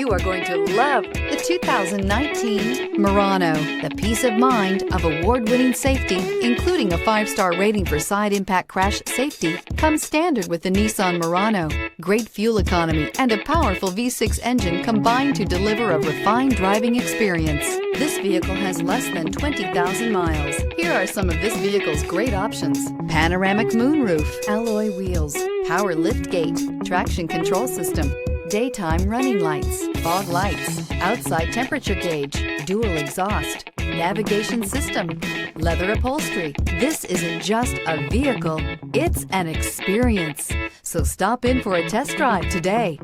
You are going to love the 2019 Murano. The peace of mind of award-winning safety, including a 5-star rating for side impact crash safety, comes standard with the Nissan Murano. Great fuel economy and a powerful V6 engine combine to deliver a refined driving experience. This vehicle has less than 20,000 miles. Here are some of this vehicle's great options: panoramic moonroof, alloy wheels, power lift gate, traction control system, daytime running lights, fog lights, outside temperature gauge, dual exhaust, navigation system, leather upholstery. This isn't just a vehicle, it's an experience. So stop in for a test drive today.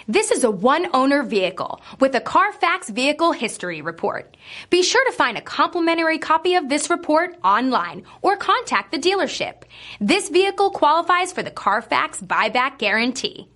This is a one-owner vehicle with a Carfax Vehicle History Report. Be sure to find a complimentary copy of this report online or contact the dealership. This vehicle qualifies for the Carfax Buyback Guarantee.